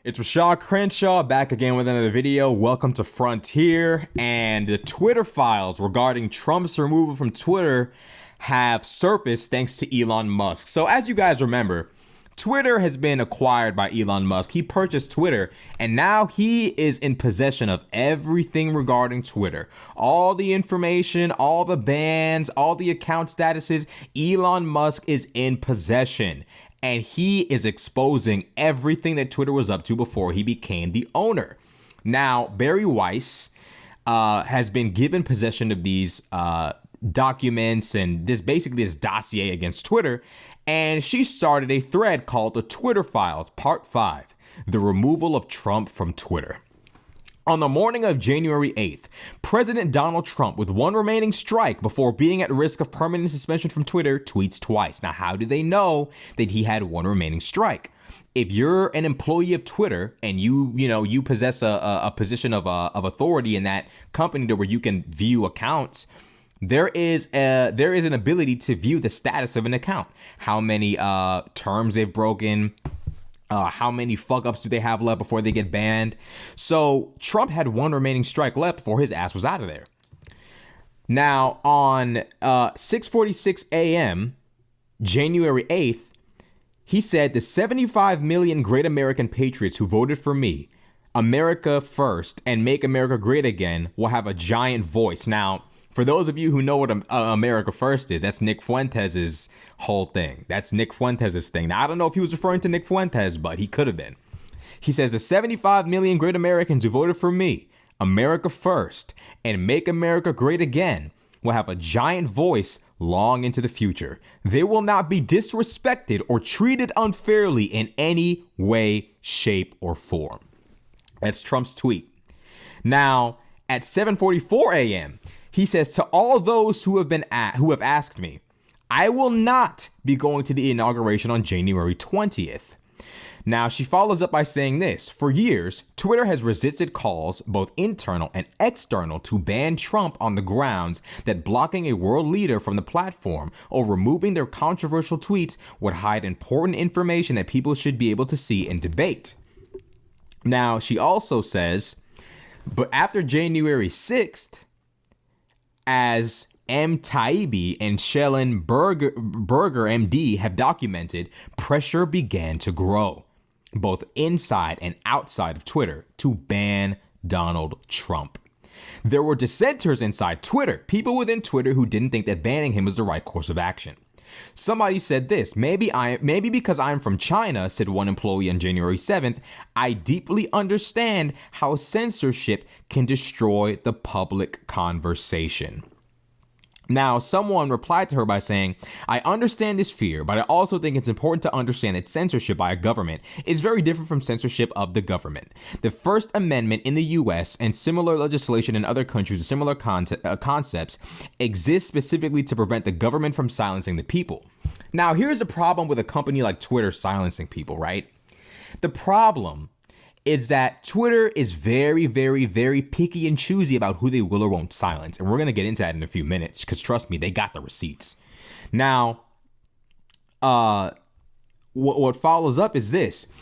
It's Rashad Crenshaw back again with another video. Welcome to Frontier. And the Twitter files regarding Trump's removal from Twitter have surfaced thanks to Elon Musk. So as you guys remember, Twitter has been acquired by Elon Musk. He purchased Twitter and now he is in possession of everything regarding Twitter. All the information, all the bans, all the account statuses, Elon Musk is in possession. And he is exposing everything that Twitter was up to before he became the owner. Now, Barry Weiss has been given possession of these documents and this dossier against Twitter. And she started a thread called the Twitter Files, Part 5, the removal of Trump from Twitter. On the morning of January 8th, President Donald Trump, with one remaining strike before being at risk of permanent suspension from Twitter, tweets twice. Now, how do they know that he had one remaining strike? If you're an employee of Twitter and you possess a position of authority in that company to where you can view accounts, there is an ability to view the status of an account, how many terms they've broken. How many fuck ups do they have left before they get banned? So Trump had one remaining strike left before his ass was out of there. Now on 6:46 a.m. January 8th, he said the 75 million great American patriots who voted for me, America first, and make America great again will have a giant voice. Now, for those of you who know what America First is, that's Nick Fuentes' whole thing. That's Nick Fuentes' thing. Now, I don't know if he was referring to Nick Fuentes, but he could have been. He says the 75 million great Americans who voted for me, America First, and make America great again will have a giant voice long into the future. They will not be disrespected or treated unfairly in any way, shape, or form. That's Trump's tweet. Now, at 7:44 a.m., he says, to all those who have asked me, I will not be going to the inauguration on January 20th. Now, she follows up by saying this. For years, Twitter has resisted calls, both internal and external, to ban Trump on the grounds that blocking a world leader from the platform or removing their controversial tweets would hide important information that people should be able to see and debate. Now, she also says, but after January 6th, as M. Taibbi and Shellen Berger MD have documented, pressure began to grow, both inside and outside of Twitter, to ban Donald Trump. There were dissenters inside Twitter, people within Twitter who didn't think that banning him was the right course of action. Somebody said this, maybe because I'm from China, said one employee on January 7th, I deeply understand how censorship can destroy the public conversation. Now, someone replied to her by saying, I understand this fear, but I also think it's important to understand that censorship by a government is very different from censorship of the government. The First Amendment in the U.S. and similar legislation in other countries with similar concepts exist specifically to prevent the government from silencing the people. Now, here's a problem with a company like Twitter silencing people, right? The problem is that Twitter is very, very, very picky and choosy about who they will or won't silence. And we're going to get into that in a few minutes because trust me, they got the receipts. Now, what follows up is this.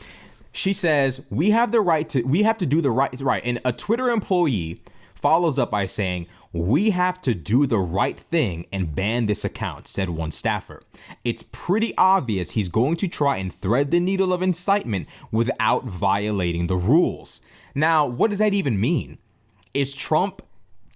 She says, we have to do the right. And a Twitter employee follows up by saying, we have to do the right thing and ban this account, said one staffer. It's pretty obvious he's going to try and thread the needle of incitement without violating the rules. Now, what does that even mean? Is Trump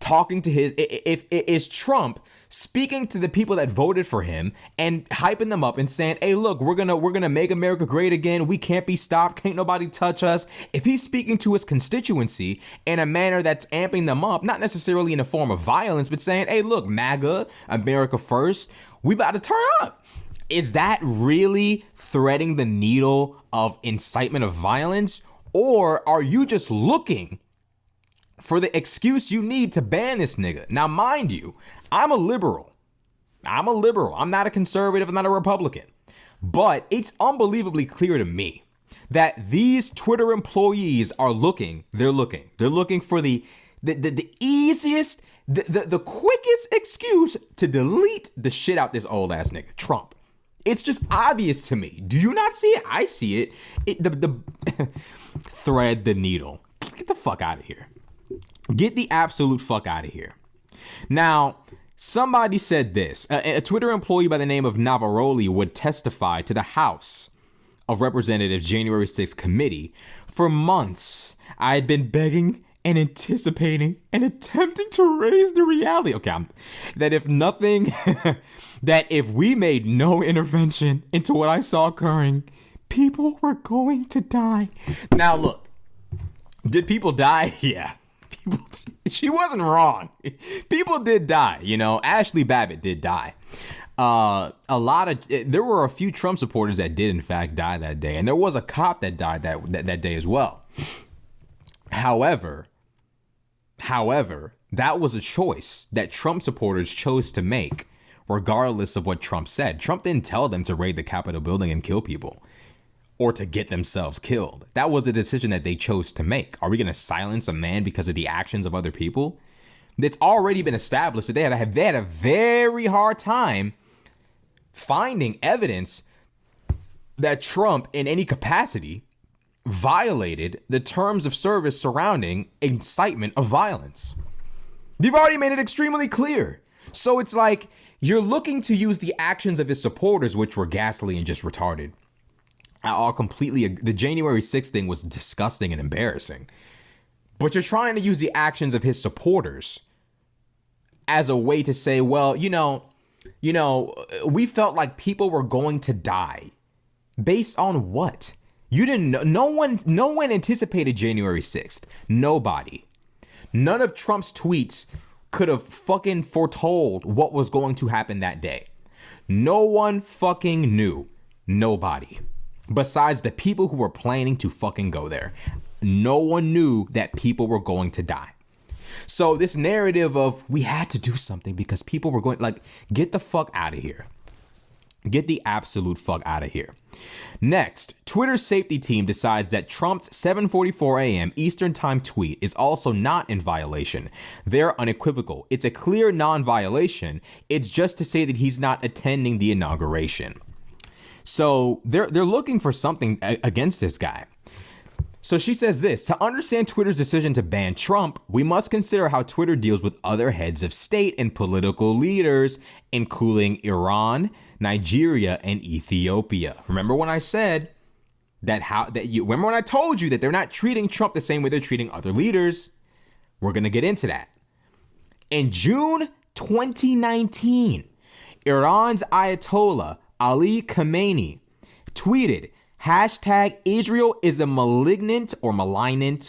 talking to is Trump speaking to the people that voted for him and hyping them up and saying, hey, look, we're gonna make America great again. We can't be stopped. Can't nobody touch us. If he's speaking to his constituency in a manner that's amping them up, not necessarily in a form of violence, but saying, hey, look, MAGA, America first, we about to turn up. Is that really threading the needle of incitement of violence? Or are you just looking for the excuse you need to ban this nigga? Now, mind you, I'm a liberal. I'm not a conservative. I'm not a Republican. But it's unbelievably clear to me that these Twitter employees are looking. They're looking for the easiest, the quickest excuse to delete the shit out this old ass nigga, Trump. It's just obvious to me. Do you not see it? I see it. The thread the needle. Get the fuck out of here. Get the absolute fuck out of here. Now, somebody said this. A Twitter employee by the name of Navaroli would testify to the House of Representatives January 6th committee. For months, I had been begging and anticipating and attempting to raise the reality. Okay, that if nothing, that if we made no intervention into what I saw occurring, people were going to die. Now, look, did people die? Yeah. She wasn't wrong. People did die, you know. Ashley Babbitt did die. There were a few Trump supporters that did in fact die that day, and there was a cop that died that day as well. However, that was a choice that Trump supporters chose to make, regardless of what Trump said. Trump didn't tell them to raid the Capitol building and kill people, or to get themselves killed. That was a decision that they chose to make. Are we going to silence a man because of the actions of other people? It's already been established that they had a very hard time finding evidence that Trump, in any capacity, violated the terms of service surrounding incitement of violence. They've already made it extremely clear. So it's like you're looking to use the actions of his supporters, which were ghastly and just retarded. The January 6th thing was disgusting and embarrassing. But you're trying to use the actions of his supporters as a way to say, well, you know, we felt like people were going to die. Based on what? You didn't know. No one anticipated January 6th. Nobody. None of Trump's tweets could have fucking foretold what was going to happen that day. No one fucking knew. Nobody. Besides the people who were planning to fucking go there. No one knew that people were going to die. So this narrative of we had to do something because people were going, like, get the fuck out of here. Get the absolute fuck out of here. Next, Twitter's safety team decides that Trump's 7:44 a.m. Eastern Time tweet is also not in violation. They're unequivocal. It's a clear non-violation. It's just to say that he's not attending the inauguration. So they're looking for something against this guy. So she says this: to understand Twitter's decision to ban Trump, we must consider how Twitter deals with other heads of state and political leaders, including Iran, Nigeria, and Ethiopia. Remember when I said remember when I told you that they're not treating Trump the same way they're treating other leaders? We're going to get into that. In June 2019, Iran's Ayatollah Ali Khamenei tweeted, #Israel is a malignant,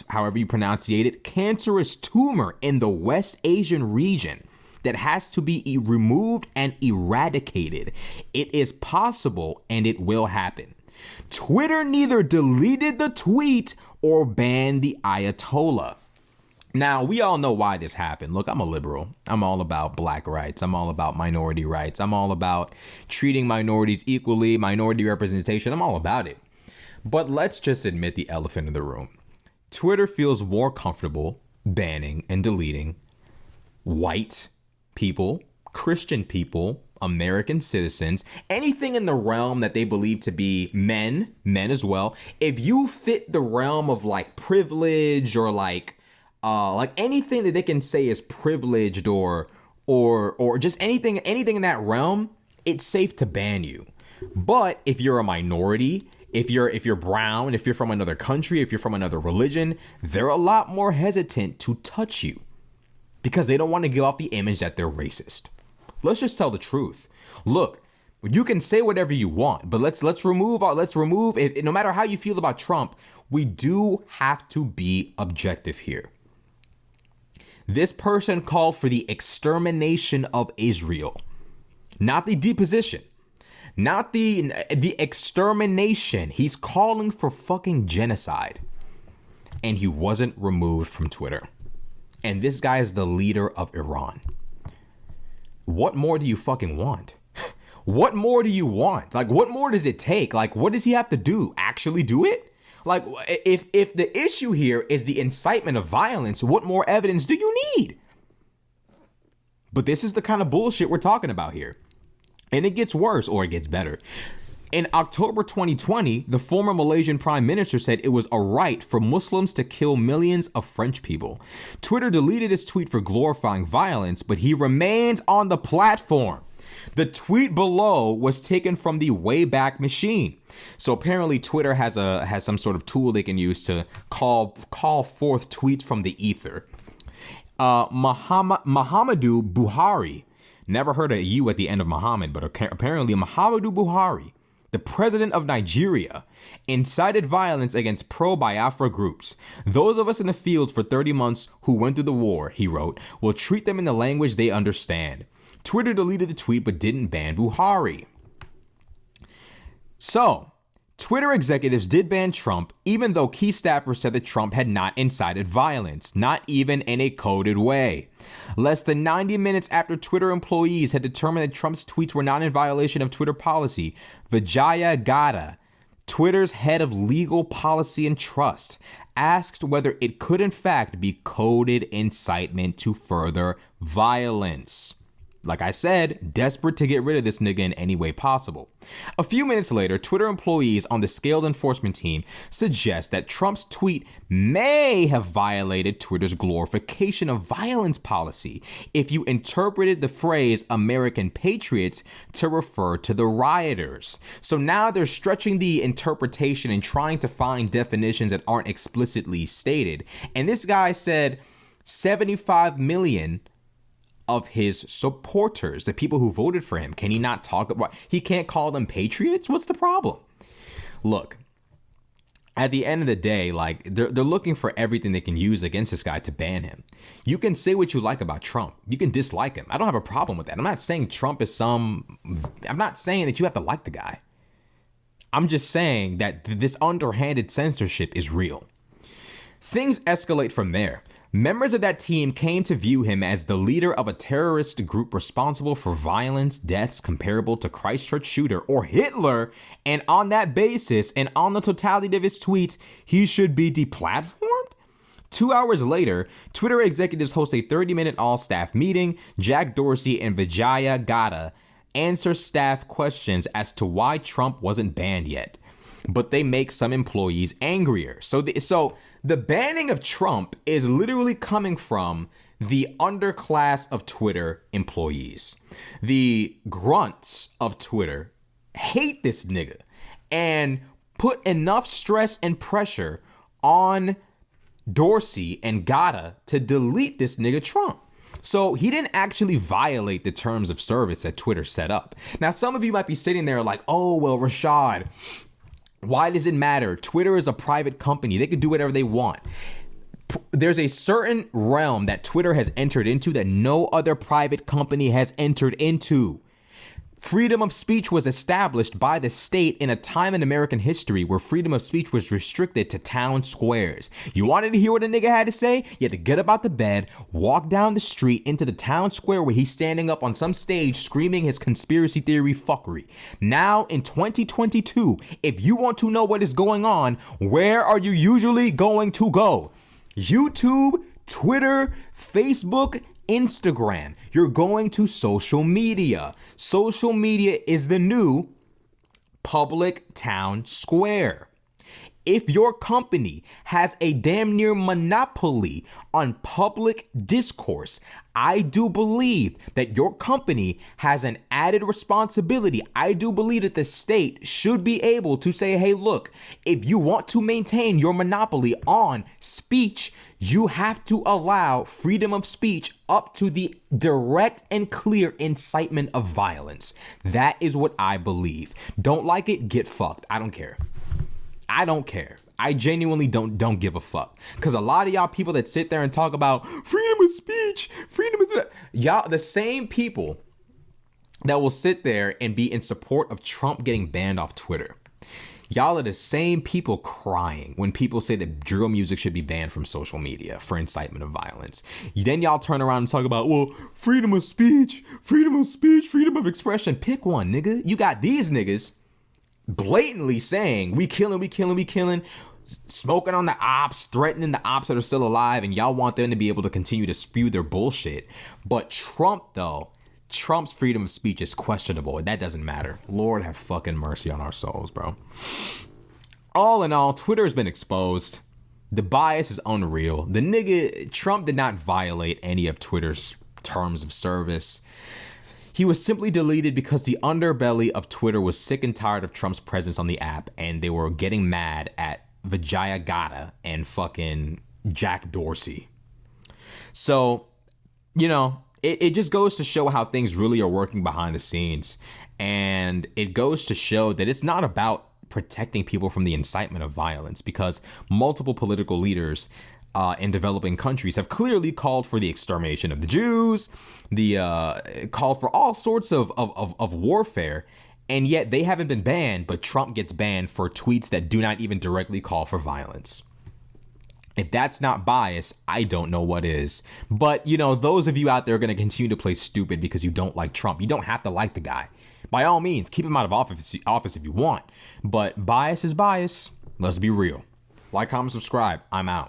however you pronunciate it, cancerous tumor in the West Asian region that has to be removed and eradicated. It is possible and it will happen. Twitter neither deleted the tweet or banned the Ayatollah. Now, we all know why this happened. Look, I'm a liberal. I'm all about black rights. I'm all about minority rights. I'm all about treating minorities equally, minority representation. I'm all about it. But let's just admit the elephant in the room. Twitter feels more comfortable banning and deleting white people, Christian people, American citizens, anything in the realm that they believe to be men as well. If you fit the realm of like privilege or like anything that they can say is privileged or just anything in that realm, it's safe to ban you. But if you're a minority, if you're brown, if you're from another country, if you're from another religion, they're a lot more hesitant to touch you because they don't want to give off the image that they're racist. Let's just tell the truth. Look, you can say whatever you want, but let's remove no matter how you feel about Trump, we do have to be objective here. This person called for the extermination of Israel, not the deposition, not the extermination. He's calling for fucking genocide. And he wasn't removed from Twitter. And this guy is the leader of Iran. What more do you fucking want? What more do you want? Like, what more does it take? Like, what does he have to do? Actually do it? Like, if the issue here is the incitement of violence, what more evidence do you need? But this is the kind of bullshit we're talking about here. And it gets worse, or it gets better. In October 2020, the former Malaysian prime minister said it was a right for Muslims to kill millions of French people. Twitter deleted his tweet for glorifying violence, but he remains on the platform. The tweet below was taken from the Wayback Machine. So apparently Twitter has some sort of tool they can use to call forth tweets from the ether. Muhammadu Buhari, never heard a U at the end of Muhammad, but apparently Muhammadu Buhari, the president of Nigeria, incited violence against pro-Biafra groups. Those of us in the field for 30 months who went through the war, he wrote, will treat them in the language they understand. Twitter deleted the tweet but didn't ban Buhari. So, Twitter executives did ban Trump, even though key staffers said that Trump had not incited violence, not even in a coded way. Less than 90 minutes after Twitter employees had determined that Trump's tweets were not in violation of Twitter policy, Vijaya Gadde, Twitter's head of legal policy and trust, asked whether it could in fact be coded incitement to further violence. Like I said, desperate to get rid of this nigga in any way possible. A few minutes later, Twitter employees on the scaled enforcement team suggest that Trump's tweet may have violated Twitter's glorification of violence policy if you interpreted the phrase American patriots to refer to the rioters. So now they're stretching the interpretation and trying to find definitions that aren't explicitly stated. And this guy said 75 million of his supporters, the people who voted for him. Can he not talk about, he can't call them patriots? What's the problem? Look, at the end of the day, like they're looking for everything they can use against this guy to ban him. You can say what you like about Trump. You can dislike him. I don't have a problem with that. I'm not saying Trump is I'm not saying that you have to like the guy. I'm just saying that this underhanded censorship is real. Things escalate from there. Members of that team came to view him as the leader of a terrorist group responsible for violence, deaths comparable to Christchurch shooter or Hitler, and on that basis and on the totality of his tweets, he should be deplatformed? 2 hours later, Twitter executives host a 30-minute all-staff meeting. Jack Dorsey and Vijaya Gadde answer staff questions as to why Trump wasn't banned yet, but they make some employees angrier. So the banning of Trump is literally coming from the underclass of Twitter employees. The grunts of Twitter hate this nigga and put enough stress and pressure on Dorsey and Gadde to delete this nigga Trump. So he didn't actually violate the terms of service that Twitter set up. Now, some of you might be sitting there like, oh, well, Rashad, why does it matter? Twitter is a private company. They can do whatever they want. There's a certain realm that Twitter has entered into that no other private company has entered into. Freedom of speech was established by the state in a time in American history where freedom of speech was restricted to town squares. You wanted to hear what a nigga had to say? You had to get up out the bed, walk down the street into the town square where he's standing up on some stage screaming his conspiracy theory fuckery. Now in 2022, if you want to know what is going on, where are you usually going to go? YouTube, Twitter, Facebook, Instagram. You're going to social media. Social media is the new public town square. If your company has a damn near monopoly on public discourse, I do believe that your company has an added responsibility. I do believe that the state should be able to say, hey, look, if you want to maintain your monopoly on speech, you have to allow freedom of speech up to the direct and clear incitement of violence. That is what I believe. Don't like it? Get fucked. I don't care. I don't care. I genuinely don't give a fuck. Because a lot of y'all people that sit there and talk about freedom of speech, y'all, the same people that will sit there and be in support of Trump getting banned off Twitter. Y'all are the same people crying when people say that drill music should be banned from social media for incitement of violence. Then y'all turn around and talk about, well, freedom of speech, freedom of expression. Pick one, nigga. You got these niggas blatantly saying we killing, smoking on the ops, threatening the ops that are still alive, and y'all want them to be able to continue to spew their bullshit. But Trump, though, Trump's freedom of speech is questionable, and that doesn't matter. Lord have fucking mercy on our souls, bro. All in all, Twitter has been exposed. The bias is unreal. The nigga, Trump did not violate any of Twitter's terms of service. He was simply deleted because the underbelly of Twitter was sick and tired of Trump's presence on the app, and they were getting mad at Vijaya Gadde and fucking Jack Dorsey. So, you know, it just goes to show how things really are working behind the scenes. And it goes to show that it's not about protecting people from the incitement of violence, because multiple political leaders in developing countries have clearly called for the extermination of the Jews, called for all sorts of warfare, and yet they haven't been banned, but Trump gets banned for tweets that do not even directly call for violence. If that's not bias, I don't know what is. But, you know, those of you out there are going to continue to play stupid because you don't like Trump. You don't have to like the guy. By all means, keep him out of office if you want. But bias is bias. Let's be real. Like, comment, subscribe. I'm out.